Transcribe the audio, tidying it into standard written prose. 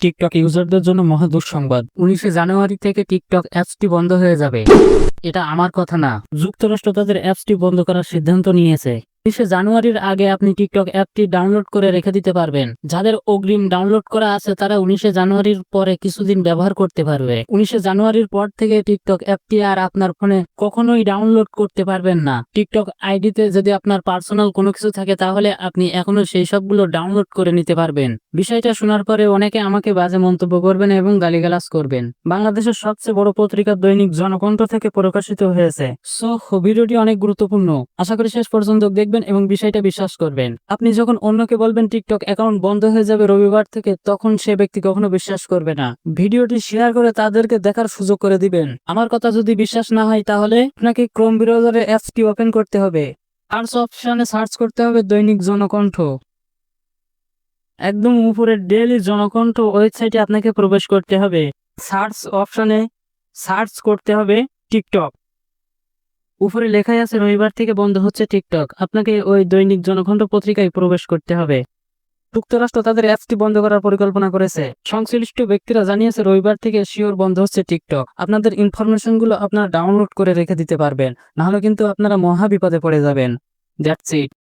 TikTok ইউজারদের জন্য মহা দুঃসংবাদ। 19শে জানুয়ারি থেকে টিকটক অ্যাপসটি বন্ধ হয়ে যাবে। এটা আমার কথা না, যুক্তরাষ্ট্র তাদের অ্যাপসটি বন্ধ করার সিদ্ধান্ত নিয়েছে। 19শে জানুয়ারির আগে আপনি টিকটক অ্যাপটি ডাউনলোড করে রেখে দিতে পারবেন। যাদের অগ্রিম ডাউনলোড করা আছে তারা 19শে জানুয়ারির পরে কিছুদিন ব্যবহার করতে পারবে। 19শে জানুয়ারির পর থেকে টিকটক অ্যাপটি আর আপনার ফোনে কখনোই ডাউনলোড করতে পারবেন না। টিকটক আইডিতে যদি আপনার পার্সোনাল কোনো কিছু থাকে তাহলে আপনি এখনো সেই সবগুলো ডাউনলোড করে নিতে পারবেন। বিষয়টা শোনার পরে অনেকে আমাকে বাজে মন্তব্য করবেন এবং গালিগালাজ করবেন। বাংলাদেশের সবচেয়ে বড় পত্রিকা দৈনিক জনকণ্ঠ থেকে প্রকাশিত হয়েছে। সো ভিডিওটি অনেক গুরুত্বপূর্ণ, আশা করি শেষ পর্যন্ত দেখবেন এবং বিষয়টা বিশ্বাস করবেন। আপনি যখন অন্যকে বলবেন টিকটক অ্যাকাউন্ট বন্ধ হয়ে যাবে রবিবার থেকে, তখন সে ব্যক্তি কখনো বিশ্বাস করবে না। ভিডিওটি শেয়ার করে তাদেরকে দেখার সুযোগ করে দিবেন। আমার কথা যদি বিশ্বাস না হয় তাহলে আপনাকে ক্রোম ব্রাউজারে অ্যাপসটি ওপেন করতে হবে। সার্চ অপশনে সার্চ করতে হবে দৈনিক জনকণ্ঠ। একদম উপরে ডেইলি জনকণ্ঠ ওয়েবসাইটে আপনাকে প্রবেশ করতে হবে। সার্চ অপশনে সার্চ করতে হবে টিকটক। উপরে লেখাই আছে রবিবার থেকে বন্ধ হচ্ছে টিকটক। আপনাকে ওই দৈনিক জনকণ্ঠ পত্রিকায় প্রবেশ করতে হবে। যুক্তরাষ্ট্র তাদের অ্যাপসটি বন্ধ করার পরিকল্পনা করেছে। সংশ্লিষ্ট ব্যক্তিরা জানিয়েছে রবিবার থেকে শিওর বন্ধ হচ্ছে টিকটক। আপনাদের ইনফরমেশনগুলো আপনারা ডাউনলোড করে রেখে দিতে পারবেন, নাহলে কিন্তু আপনারা মহা বিপদে পড়ে যাবেন। That's it.